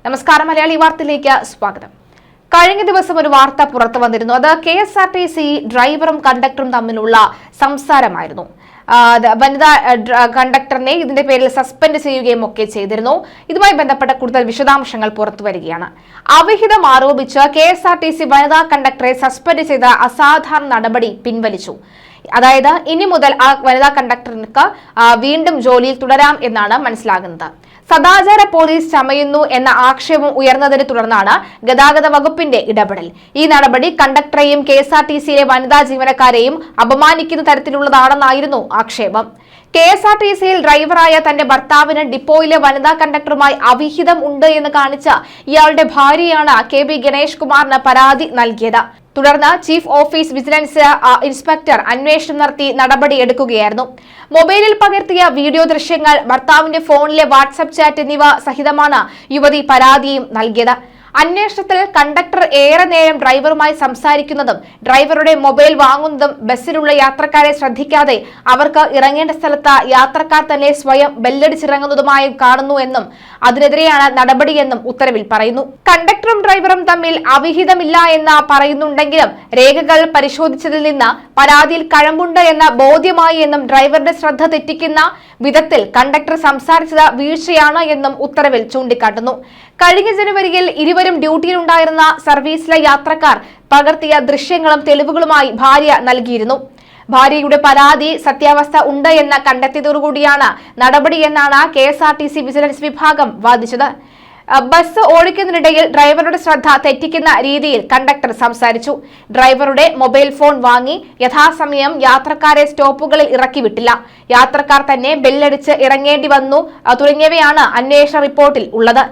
നമസ്കാരം, മലയാളി വാർത്തയിലേക്ക് സ്വാഗതം. കഴിഞ്ഞ ദിവസം ഒരു വാർത്ത പുറത്തു വന്നിരുന്നു. അത് KSRTC ഡ്രൈവറും കണ്ടക്ടറും തമ്മിലുള്ള സംസാരമായിരുന്നു. വനിതാ കണ്ടക്ടറിനെ ഇതിന്റെ പേരിൽ സസ്പെൻഡ് ചെയ്യുകയും ഒക്കെ ചെയ്തിരുന്നു. ഇതുമായി ബന്ധപ്പെട്ട കൂടുതൽ വിശദാംശങ്ങൾ പുറത്തു വരികയാണ്. അവിഹിതം ആരോപിച്ച് KSRTC വനിതാ കണ്ടക്ടറെ സസ്പെൻഡ് ചെയ്ത അസാധാരണ നടപടി പിൻവലിച്ചു. അതായത് ഇനി മുതൽ ആ വനിതാ കണ്ടക്ടർക്ക് വീണ്ടും ജോലിയിൽ തുടരാം എന്നാണ് മനസ്സിലാകുന്നത്. സദാചാര പോലീസ് ചമയുന്നു എന്ന ആക്ഷേപം ഉയർന്നതിനെ തുടർന്നാണ് ഗതാഗത വകുപ്പിന്റെ ഇടപെടൽ. ഈ നടപടി കണ്ടക്ടറെയും KSRTCയിലെ വനിതാ ജീവനക്കാരെയും അപമാനിക്കുന്ന തരത്തിലുള്ളതാണെന്നായിരുന്നു ആക്ഷേപം. KSRTCയിൽ ഡ്രൈവറായ തന്റെ ഭർത്താവിന് ഡിപ്പോയിലെ വനിതാ കണ്ടക്ടറുമായി അവിഹിതം ഉണ്ട് എന്ന് കാണിച്ച ഇയാളുടെ ഭാര്യയാണ് KB ഗണേഷ് കുമാറിന് പരാതി നൽകിയത്. തുടർന്ന് ചീഫ് ഓഫീസ് വിജിലൻസ് ഇൻസ്പെക്ടർ അന്വേഷണം നടത്തി നടപടിയെടുക്കുകയായിരുന്നു. മൊബൈലിൽ പകർത്തിയ വീഡിയോ ദൃശ്യങ്ങൾ, ഭർത്താവിന്റെ ഫോണിലെ വാട്സ്ആപ്പ് ചാറ്റ് എന്നിവ സഹിതമാണ് യുവതി പരാതിയും നൽകിയത്. അന്വേഷണത്തിൽ കണ്ടക്ടർ ഏറെ നേരം ഡ്രൈവറുമായി സംസാരിക്കുന്നതും ഡ്രൈവറുടെ മൊബൈൽ വാങ്ങുന്നതും ബസ്സിലുള്ള യാത്രക്കാരെ ശ്രദ്ധിക്കാതെ അവർക്ക് ഇറങ്ങേണ്ട സ്ഥലത്ത് യാത്രക്കാർ തന്നെ സ്വയം ബെല്ലടിച്ചിറങ്ങുന്നതുമായി കാണുന്നു എന്നും അതിനെതിരെയാണ് നടപടിയെന്നും ഉത്തരവിൽ പറയുന്നു. കണ്ടക്ടറും ഡ്രൈവറും തമ്മിൽ അവിഹിതമില്ല എന്ന് പറയുന്നുണ്ടെങ്കിലും രേഖകൾ പരിശോധിച്ചതിൽ നിന്ന് പരാതിയിൽ കഴമ്പുണ്ട് എന്ന ബോധ്യമായി എന്നും ഡ്രൈവറുടെ ശ്രദ്ധ തെറ്റിക്കുന്ന വിധത്തിൽ കണ്ടക്ടർ സംസാരിച്ചത് വീഴ്ചയാണ് എന്നും ഉത്തരവിൽ ചൂണ്ടിക്കാട്ടുന്നു. കഴിഞ്ഞ ജനുവരിയിൽ ഇരുവരും ഡ്യൂട്ടിയിലുണ്ടായിരുന്ന സർവീസിലെ യാത്രക്കാർ പകർത്തിയ ദൃശ്യങ്ങളും തെളിവുകളുമായി ഭാര്യ നൽകിയിരുന്നു. ഭാര്യയുടെ പരാതി സത്യാവസ്ഥ ഉണ്ട് എന്ന് കണ്ടെത്തിയതോടുകൂടിയാണ് നടപടിയെന്നാണ് KSRTC വിജിലൻസ് വിഭാഗം വാദിച്ചത്. ബസ് ഓടിക്കുന്നതിനിടയിൽ ഡ്രൈവറുടെ ശ്രദ്ധ തെറ്റിക്കുന്ന രീതിയിൽ കണ്ടക്ടർ സംസാരിച്ചു. ഡ്രൈവറുടെ മൊബൈൽ ഫോൺ വാങ്ങി യഥാസമയം യാത്രക്കാരെ സ്റ്റോപ്പുകളിൽ ഇറക്കി വിട്ടില്ല. യാത്രക്കാർ തന്നെ ബെല്ലടിച്ച് ഇറങ്ങേണ്ടി വന്നു തുടങ്ങിയവയാണ് അന്വേഷണ റിപ്പോർട്ടിൽ ഉള്ളത്.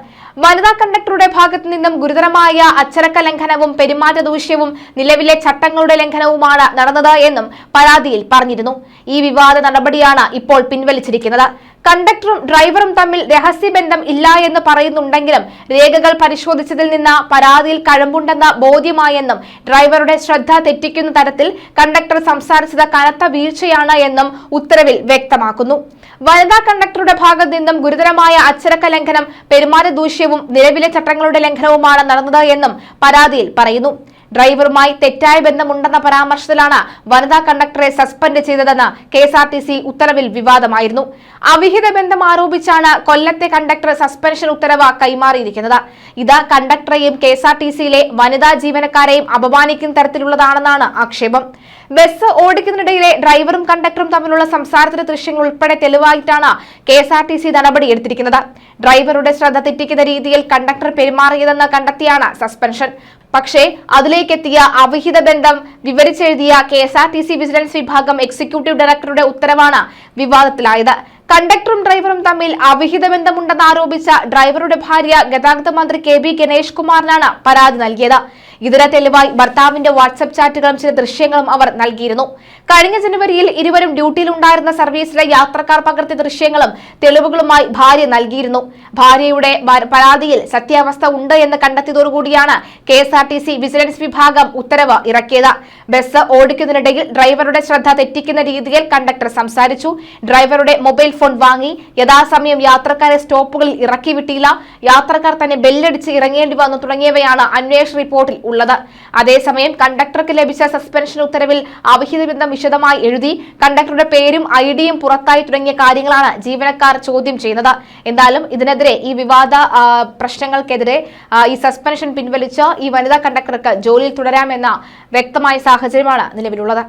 വനിതാ കണ്ടക്ടറുടെ ഭാഗത്തു നിന്നും ഗുരുതരമായ അച്ചടക്ക ലംഘനവും പെരുമാറ്റ ദൂഷ്യവും നിലവിലെ ചട്ടങ്ങളുടെ ലംഘനവുമാണ് നടന്നത് എന്നും പരാതിയിൽ പറഞ്ഞിരുന്നു. ഈ വിവാദ നടപടിയാണ് ഇപ്പോൾ പിൻവലിച്ചിരിക്കുന്നത്. കണ്ടക്ടറും ഡ്രൈവറും തമ്മിൽ രഹസ്യബന്ധം ഇല്ല എന്ന് പറയുന്നുണ്ടെങ്കിലും രേഖകൾ പരിശോധിച്ചതിൽ നിന്ന് പരാതിയിൽ കഴമ്പുണ്ടെന്ന് ബോധ്യമായെന്നും ഡ്രൈവറുടെ ശ്രദ്ധ തെറ്റിക്കുന്ന തരത്തിൽ കണ്ടക്ടർ സംസാരിച്ചത് കനത്ത വീഴ്ചയാണ് എന്നും ഉത്തരവിൽ വ്യക്തമാക്കുന്നു. വനിതാ കണ്ടക്ടറുടെ ഭാഗത്തു നിന്നും ഗുരുതരമായ അച്ചടക്ക ലംഘനം, പെരുമാറ്റ ദൂഷ്യവും നിലവിലെ ചട്ടങ്ങളുടെ ലംഘനവുമാണ് നടന്നത് എന്നും പരാതിയിൽ പറയുന്നു. ഡ്രൈവറുമായി തെറ്റായ ബന്ധമുണ്ടെന്ന പരാമർശത്തിലാണ് വനിതാ കണ്ടക്ടറെ സസ്പെൻഡ് ചെയ്തതെന്ന് KSRTC ഉത്തരവിൽ വിവാദമായിരുന്നു. അവിഹിത ബന്ധം ആരോപിച്ചാണ് കൊല്ലത്തെ കണ്ടക്ടർ സസ്പെൻഷൻ ഉത്തരവ് കൈമാറിയിരിക്കുന്നത്. ഇത് കണ്ടക്ടറെയും KSRTCയിലെ വനിതാ ജീവനക്കാരെയും അപമാനിക്കുന്ന തരത്തിലുള്ളതാണെന്നാണ് ആക്ഷേപം. ബസ് ഓടിക്കുന്നതിനിടയിലെ ഡ്രൈവറും കണ്ടക്ടറും തമ്മിലുള്ള സംസാരത്തിന്റെ ദൃശ്യങ്ങൾ ഉൾപ്പെടെ തെളിവായിട്ടാണ് KSRTC നടപടിയെടുത്തിരിക്കുന്നത്. ഡ്രൈവറുടെ ശ്രദ്ധ തെറ്റിക്കുന്ന രീതിയിൽ കണ്ടക്ടർ പെരുമാറിയതെന്ന് കണ്ടെത്തിയാണ് സസ്പെൻഷൻ. പക്ഷേ അതിലേക്കെത്തിയ അവിഹിത ബന്ധം വിവരിച്ചെഴുതിയ KSRTC വിജിലൻസ് വിഭാഗം എക്സിക്യൂട്ടീവ് ഡയറക്ടറുടെ ഉത്തരവാണ് വിവാദത്തിലായത്. കണ്ടക്ടറും ഡ്രൈവറും തമ്മിൽ അവിഹിത ബന്ധമുണ്ടെന്ന് ആരോപിച്ച ഡ്രൈവറുടെ ഭാര്യ ഗതാഗത മന്ത്രി KB ഗണേഷ് കുമാറിനാണ് പരാതി നൽകിയത്. ഇതിന് തെളിവായി ഭർത്താവിന്റെ വാട്സ്ആപ്പ് ചാറ്റുകളും ചില ദൃശ്യങ്ങളും അവർ നൽകിയിരുന്നു. കഴിഞ്ഞ ജനുവരിയിൽ ഇരുവരും ഡ്യൂട്ടിയിലുണ്ടായിരുന്ന സർവീസിലെ യാത്രക്കാർ പകർത്തിയ ദൃശ്യങ്ങളും തെളിവുകളുമായി ഭാര്യ നൽകിയിരുന്നു. ഭാര്യയുടെ പരാതിയിൽ സത്യാവസ്ഥ ഉണ്ട് എന്ന് കണ്ടെത്തിയതോടുകൂടിയാണ് KSRTC വിജിലൻസ് വിഭാഗം ഉത്തരവ് ഇറക്കിയത്. ബസ് ഓടിക്കുന്നതിനിടയിൽ ഡ്രൈവറുടെ ശ്രദ്ധ തെറ്റിക്കുന്ന രീതിയിൽ കണ്ടക്ടർ സംസാരിച്ചു. ഡ്രൈവറുടെ മൊബൈൽ ഫോൺ വാങ്ങി യഥാസമയം യാത്രക്കാരെ സ്റ്റോപ്പുകളിൽ ഇറക്കി വിട്ടില്ല. യാത്രക്കാർ തന്നെ ബെല്ലടിച്ച് ഇറങ്ങേണ്ടി വന്നു തുടങ്ങിയവയാണ് അന്വേഷണ റിപ്പോർട്ടിൽ ഉള്ളത്. അതേസമയം കണ്ടക്ടർക്ക് ലഭിച്ച സസ്പെൻഷൻ ഉത്തരവിൽ അവിഹിത ബന്ധം വിശദമായി എഴുതി കണ്ടക്ടറുടെ പേരും IDയും പുറത്തായി തുടങ്ങിയ കാര്യങ്ങളാണ് ജീവനക്കാർ ചോദ്യം ചെയ്യുന്നത്. എന്തായാലും ഇതിനെതിരെ ഈ വിവാദ പ്രശ്നങ്ങൾക്കെതിരെ ഈ സസ്പെൻഷൻ പിൻവലിച്ച് ഈ വനിതാ കണ്ടക്ടർക്ക് ജോലിയിൽ തുടരാമെന്ന വ്യക്തമായ സാഹചര്യമാണ് നിലവിലുള്ളത്.